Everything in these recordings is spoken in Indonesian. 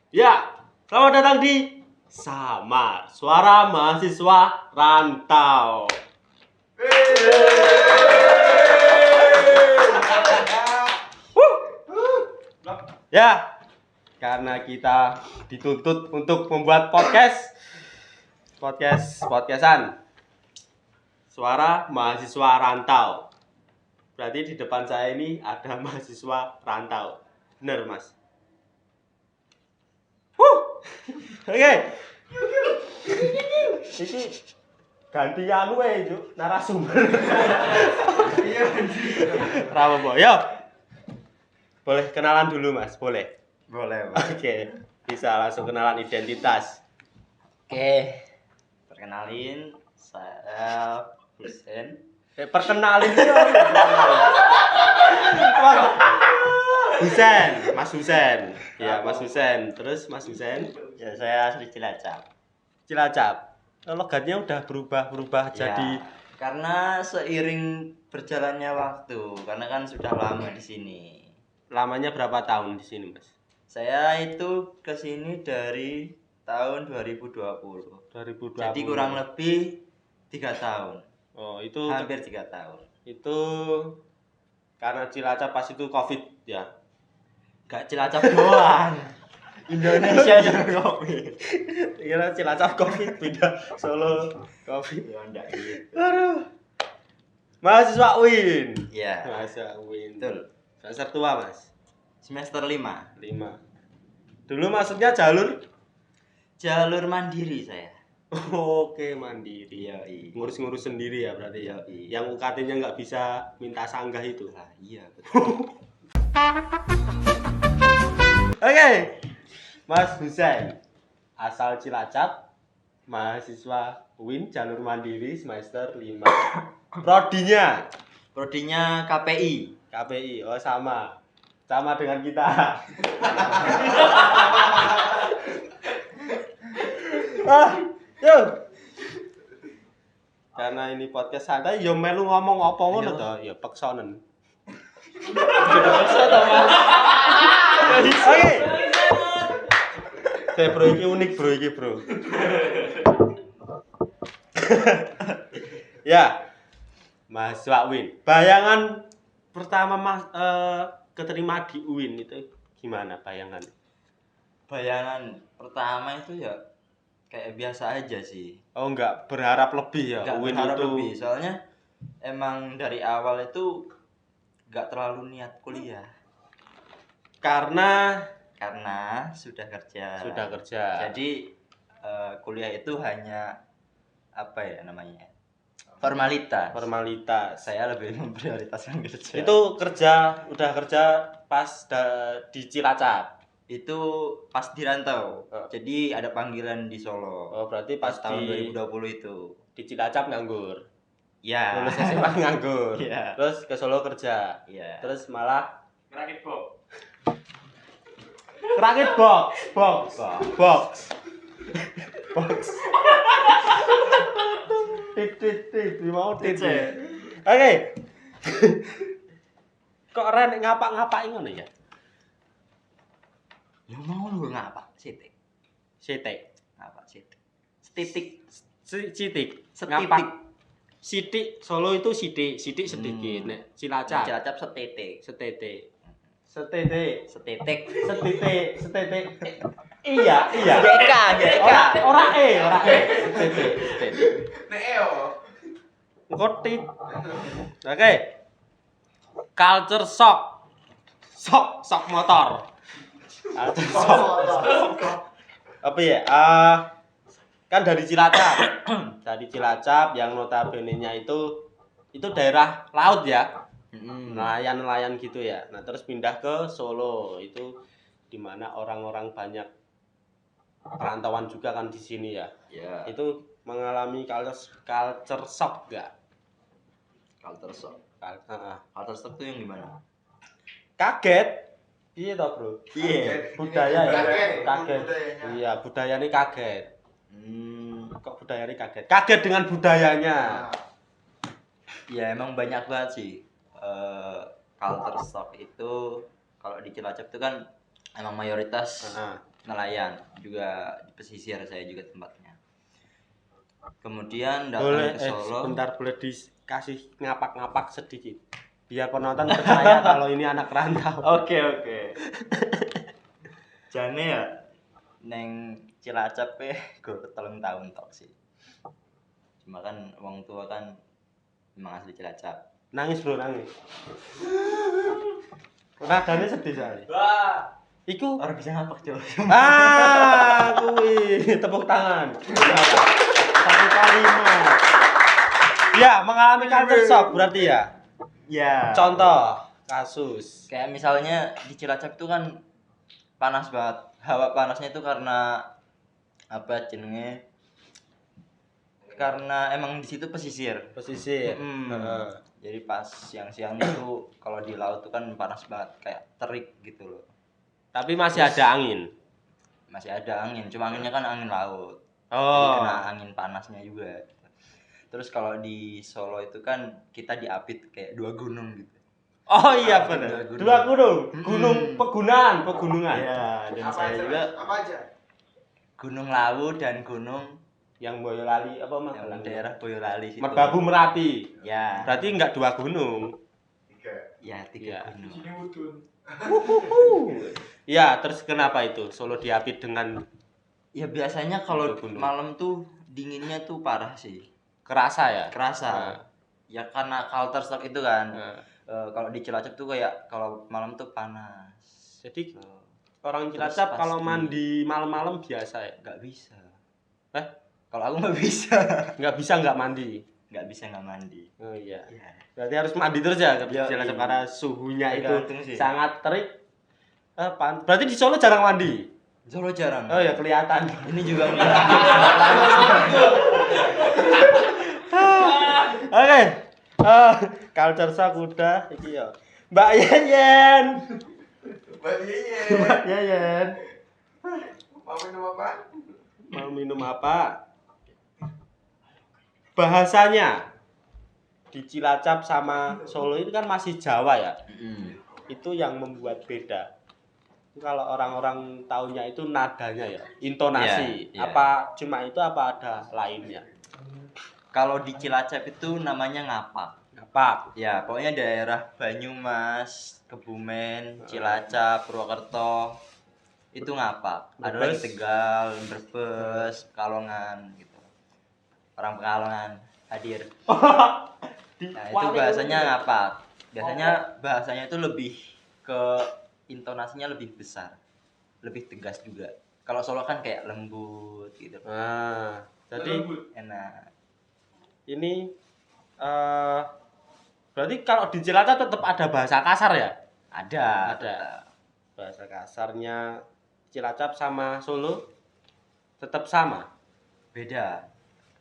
Ya, selamat datang di Samar, Suara Mahasiswa Rantau. Ya, karena kita dituntut untuk membuat podcastan Suara Mahasiswa Rantau. Berarti di depan saya ini ada mahasiswa rantau. Bener, Mas? Oke. Iki gantian wae, Juk, narasumber. Iya. Rawo, yo. Boleh kenalan dulu, Mas? Boleh. Boleh. Oke. Bisa langsung kenalan identitas. Oke. Perkenalin, saya Husen. Perkenalin dulu. Husen, Mas Husen. Ya, Mas Husen. Terus Mas Husen? Ya, saya asli Cilacap. Cilacap. Logatnya udah berubah jadi karena seiring berjalannya waktu, karena kan sudah lama di sini. Lamanya berapa tahun di sini, Mas? Saya itu ke sini dari tahun 2020. 2020. Jadi kurang lebih 3 tahun. Oh, itu hampir 3 tahun. Itu karena Cilacap pas itu Covid ya. Gak Cilacap doang. Indonesia juga Covid. Kira Cilacap Covid pindah Solo Covid. Ya enggak gitu. Aduh. Mahasiswa UIN. Iya. Mahasiswa UIN. Betul. Semester tua, Mas. Semester 5. Dulu maksudnya jalur mandiri saya. Oke, mandiri. Yoi. Ngurus-ngurus sendiri ya berarti ya. Yoi. Yang UKT-nya nggak bisa minta sanggah itu. Lah, iya betul. Oke. Mas Husain, asal Cilacap, mahasiswa UIN jalur mandiri semester 5. Prodinya KPI. KPI. Oh, sama dengan kita. Yuk. Karena ini podcast santai, yo melu ngomong apa ngono to, ya peksonen. Oke. Bro, iki unik bro. Ya. Mahasiswa UIN. Bayangan pertama keterima di UIN itu gimana bayangan? Bayangan pertama itu ya kayak biasa aja sih. Oh, enggak berharap lebih ya. Enggak UIN berharap itu lebih, soalnya emang dari awal itu enggak terlalu niat kuliah. Karena sudah kerja. Jadi kuliah itu hanya apa ya namanya? Formalitas. Saya lebih memprioritaskan kerja. Itu udah kerja pas di Cilacap. Itu pas di rantau. Jadi ada panggilan di Solo. Oh, berarti pas tahun 2020 itu. Di Cilacap nganggur. Ya. Lulus SMA nganggur. Ya. Terus ke Solo kerja. Ya. Terus malah ngerakit box. Tit mau tit. Oke. Kok ren ngapak-ngapak ngono ya? Ya mau lu ngapa? Sitik. Ngapa sitik? Setitik. Setitik. Sidik Solo itu sidik sedikit. Nek Cilacap setetik. Iya. GK. Ora setetik. Nek eo. Kotit. Oke. Culture shock. Shock motor. Culture shock. Apa ya? Kan dari Cilacap yang notabene-nya itu daerah laut ya. Nelayan gitu ya. Nah, terus pindah ke Solo. Itu dimana orang-orang banyak perantauan juga kan di sini ya. Ya. Itu mengalami culture shock enggak? Culture shock. Heeh. Culture shock itu yang gimana? Kaget. Iya toh, Bro? Iya. Budaya ya. Kaget. Iya, budayanya kaget. Kok budayanya kaget? Kaget dengan budayanya. Ya emang banyak banget sih. Culture shock itu kalau di Cilacap itu kan emang mayoritas nelayan, juga di pesisir saya juga tempatnya. Kemudian Boleh datang ke Solo. sebentar boleh dikasih ngapak-ngapak sedikit. Biar penonton percaya kalau ini anak rantau. Oke. Jane ya neng Cilacap gue 3 tahun tok sih. Cuma kan wong tua kan memang asli Cilacap. Nangis bro, nangis. Nadanya sedih soalnya. Wah. Iku Orang bisa ngapak coba. kuwi tepuk tangan. Satu kalimat. Ya, mengalami culture shock berarti ya. Ya. Contoh kasus. Kayak misalnya di Cilacap itu kan panas banget. Hawa panasnya itu karena apa jenenge? Karena emang di situ pesisir. Pesisir. Heeh. Jadi pas siang-siang itu kalau di laut tuh kan panas banget, kayak terik gitu loh. Tapi masih ada angin. Masih ada angin, cuma anginnya kan angin laut. Jadi Oh. kena angin panasnya juga. Terus kalau di Solo itu kan kita diapit kayak 2 gunung gitu. Oh iya benar. Dua gunung. 2 gunung. Gunung pegunungan. Iya, dan Apa saya aja, juga Mas? Apa aja? Gunung Lawu dan gunung Yang Boyolali apa yang Magelang? daerah Boyolali situ. Merbabu Merapi. Ya. Berarti enggak 2 gunung. 3. Ya, 3 Iya. gunung. Sini udun. Ya, terus kenapa itu Solo diapit dengan Ya biasanya kalau Dua gunung. malam tuh dinginnya tuh parah sih. kerasa ya? Kerasa. Nah. Ya karena culture shock itu kan. Nah. Kalau di Cilacap tuh kayak kalau malam tuh panas. Jadi Gitu. orang Terus Cilacap pasti- kalau mandi malam-malam biasa ya? Nggak bisa. Eh? Kalau aku nggak bisa. Nggak bisa nggak mandi. Nggak bisa nggak mandi. Oh iya. Ya. Berarti harus mandi terus ya ke Iya, Cilacap iya. karena suhunya itu Tergantung sih. sangat terik. Berarti di Solo jarang mandi. Solo jarang. Oh ya kelihatan. Ini juga Oke. Culture shock udah iki ya. Mbak Yeyen. Mbak Yeye. Mbak Yeyen. Mau minum apa? Mau minum apa? Bahasanya di Cilacap sama Solo itu kan masih Jawa ya. Itu yang membuat beda. Kalau orang-orang taunya itu nadanya ya, intonasi. Iya, iya. Apa cuma itu apa ada lainnya? Kalau di Cilacap itu namanya ngapak. Apa? Ya, pokoknya daerah Banyumas, Kebumen, Cilacap, Purwokerto itu ngapak. Ada lagi Brebes. Tegal, Brebes, Pekalongan gitu. Orang Pekalongan hadir. Nah, itu bahasanya ngapak. Biasanya bahasanya itu lebih ke intonasinya lebih besar. Lebih tegas juga. Kalau Solo kan kayak lembut gitu. Nah, jadi Enak. ini berarti kalau di Cilacap tetap ada bahasa kasar ya? Ada. Ada. Bahasa kasarnya Cilacap sama Solo tetap sama. Beda.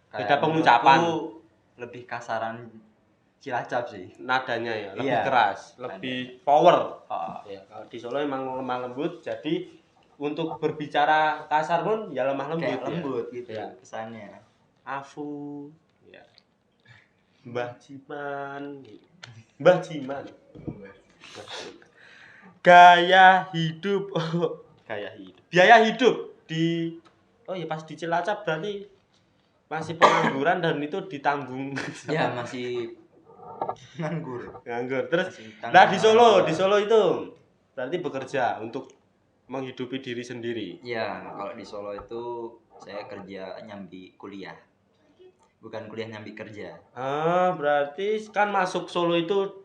Beda pengucapan. menurutku lebih kasaran Cilacap sih. Nadanya ya, lebih Iya. keras, lebih power. Oh, Ya, kalau di Solo emang lemah lembut, jadi untuk berbicara kasar pun ya lemah lembut. kayak ya. lembut gitu Iya. kesannya. Afu, ya. Mbah Jiman, gitu. Mbah Jiman. Gaya hidup, gaya hidup. Biaya hidup di, oh ya pas di Cilacap berarti masih pengangguran dan itu ditanggung. Ya masih nganggur. Nganggur. Terus, Masih nah di Solo nganggur. itu berarti bekerja untuk menghidupi diri sendiri. Ya, kalau di Solo itu saya kerja nyambi kuliah. Bukan kuliah nyambi kerja. Ah, berarti kan masuk Solo itu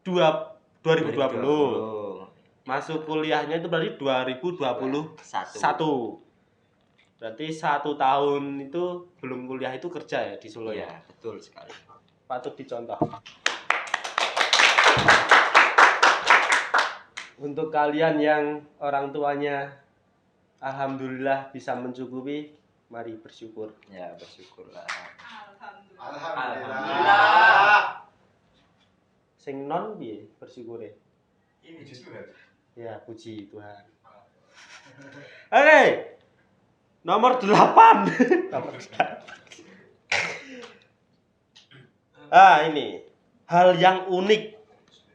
2020. Masuk kuliahnya itu berarti 2021. Berarti 1 tahun itu belum kuliah itu kerja ya di Solo Iya, ya. betul sekali. Patut dicontoh. Untuk kalian yang orang tuanya alhamdulillah bisa mencukupi, mari bersyukur. Ya, bersyukurlah. Alhamdulillah. Sing non piye bersyukure? Ini justru kan. Ya, puji Tuhan. Oke. Nomor 8. Nomor 8. Ini hal yang unik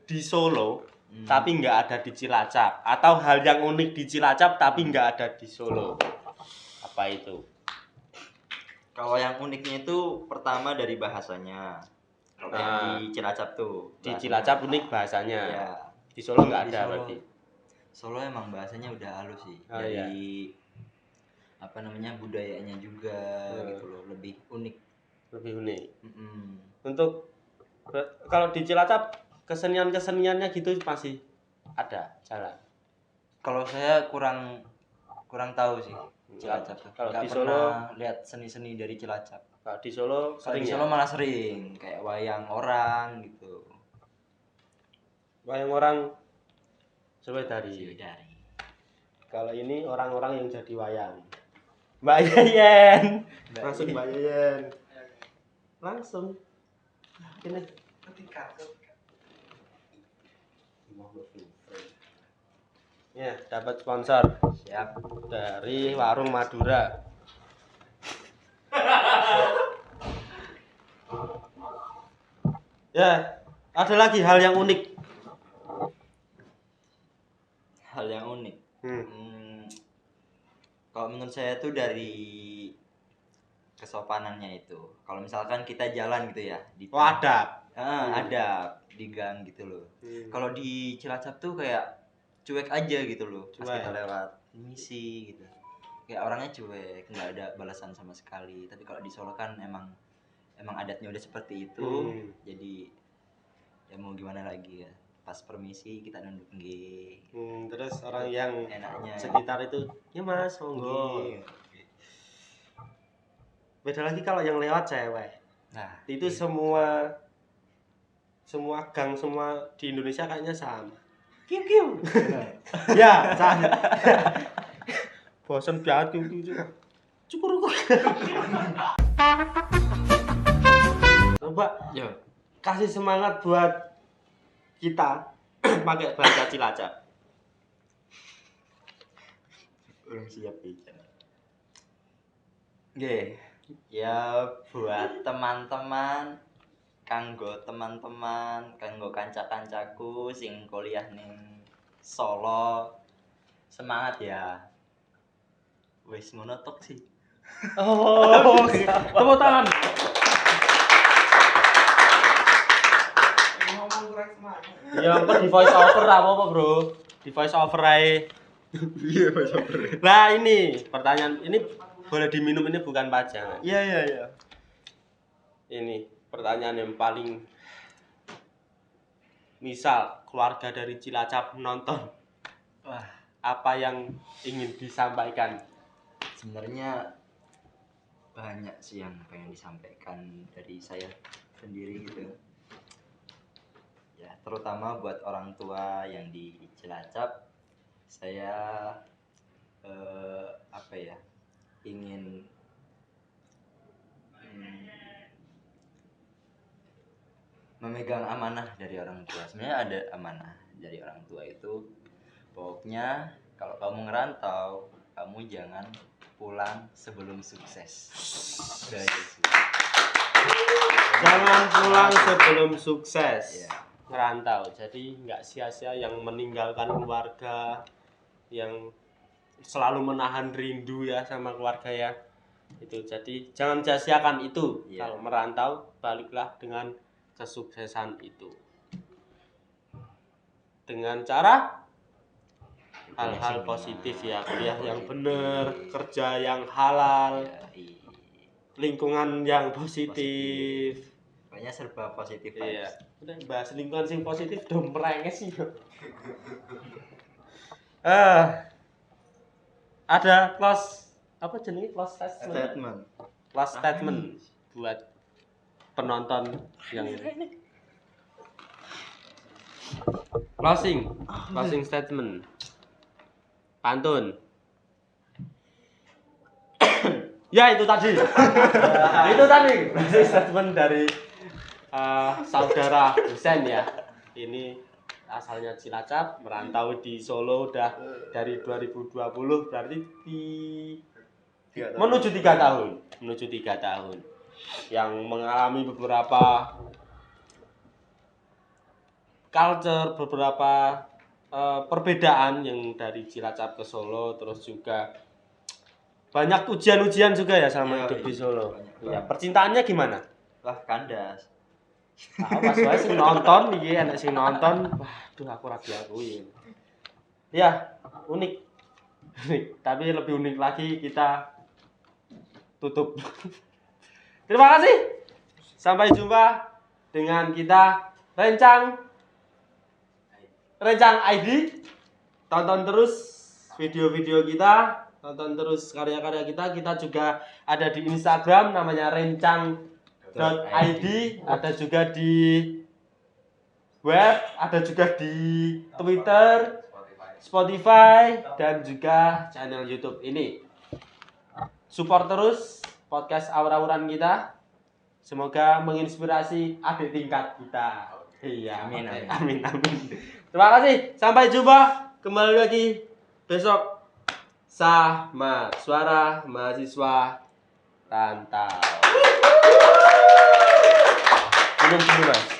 di Solo tapi nggak ada di Cilacap, atau hal yang unik di Cilacap tapi nggak ada di Solo? Apa itu? Kalau yang uniknya itu pertama dari bahasanya. Kalau yang di Cilacap tuh. Di bahasanya- Cilacap unik bahasanya. Ya. Di Solo nggak Di ada Solo- berarti. Solo emang bahasanya udah halus sih. Oh, dari apa namanya budayanya juga gitu loh, lebih unik. Lebih unik. Mm-mm. Untuk kalau di Cilacap keseniannya gitu masih ada jalan. Kalau saya kurang tahu sih Cilacap tuh. Kalau Nggak di pernah lihat seni-seni dari Cilacap. Kalau di Solo Kalau sering di ya? Solo malah sering kayak wayang orang gitu. Wayang orang Sriwedari. Sriwedari. Kalau ini orang-orang yang jadi wayang. Mbak Yeyen. Langsung Mbak Yeyen. Langsung. Ini Ketika ya, dapat sponsor Siap. dari Warung Madura. Ya, ada lagi hal yang unik. Hal yang unik. Hmm. Kalau menurut saya tuh dari kesopanannya itu. Kalau misalkan kita jalan gitu ya di Oh, adab. ada di gang gitu loh. Kalau di Cilacap tuh kayak cuek aja gitu loh. Pas Cuek. kita lewat misi gitu. Kayak orangnya cuek, nggak ada balasan sama sekali. Tapi kalau di Solo kan emang adatnya udah seperti itu. Jadi ya mau gimana lagi ya. Pas permisi kita nunduk nggih. Terus orang yang Enaknya. sekitar itu, ya Mas, monggo. Nggih. Beda lagi kalau yang lewat cewek. Nah, Itu semua gang semua di Indonesia kayaknya sama. Kiu kiu. Ya, sama. Bosan banget kiu kiu. Cukur. Coba yo. kasih semangat buat kita pakai bahasa Cilacap. Belum siap bikin. Nggih. Ya buat teman-teman, kanggo kanca-kancaku sing kuliah ning Solo, semangat ya. Wis ngono tok sih. Oh, tepuk tangan. ngomong kurang semangat. Ya apa di voice over apa Bro? Di voice over ae. Iya, Mas. Nah, ini pertanyaan ini boleh diminum, ini bukan pajangan. Iya. Ini pertanyaan yang paling, misal keluarga dari Cilacap nonton, Wah, apa yang ingin disampaikan? sebenarnya banyak sih yang pengen disampaikan dari saya sendiri gitu. Ya, terutama buat orang tua yang di Cilacap, saya apa ya, ingin memegang amanah dari orang tua. Sebenarnya ada amanah dari orang tua itu, pokoknya kalau kamu ngerantau, kamu jangan pulang sebelum sukses. Udah aja sih. Jangan pulang sebelum sukses. Iya. Ngerantau, jadi nggak sia-sia yang meninggalkan keluarga, yang selalu menahan rindu ya sama keluarga ya. Itu jadi jangan sia-siakan itu. Iya. Kalau merantau, baliklah dengan kesuksesan itu. Dengan cara hal-hal positif ya, kuliah yang benar, kerja yang halal, Ya, lingkungan yang positif. pokoknya serba positif Iya. vibes. Udah bahas lingkungan sing positif dong merenges sih. Ada close apa jenenge close statement. Close statement buat penonton yang closing statement. Pantun. Ya itu tadi. Itu tadi closing statement dari saudara Husen ya. Ini asalnya Cilacap, merantau di Solo udah dari 2020, berarti menuju 3 tahun. Menuju 3 tahun. Yang mengalami beberapa culture, beberapa perbedaan yang dari Cilacap ke Solo, terus juga banyak ujian-ujian juga ya sama hidup di Solo. Ya, percintaannya gimana? Wah, kandas. Pas wae sing nonton iki enek sing nonton, waduh aku ra diakui. Ya, unik. Unik, tapi lebih unik lagi kita tutup. Terima kasih. Sampai jumpa dengan kita Rencang ID. Tonton terus video-video kita, tonton terus karya-karya kita. Kita juga ada di Instagram namanya rencang.id, ada juga di web, ada juga di Twitter, Spotify, dan juga channel YouTube ini. Support terus podcast Aur-auran kita. Semoga menginspirasi adik tingkat kita. Iya, Amin, amin. Terima kasih. Sampai jumpa kembali lagi besok sama Suara Mahasiswa Rantau. Minum dulu, Mas.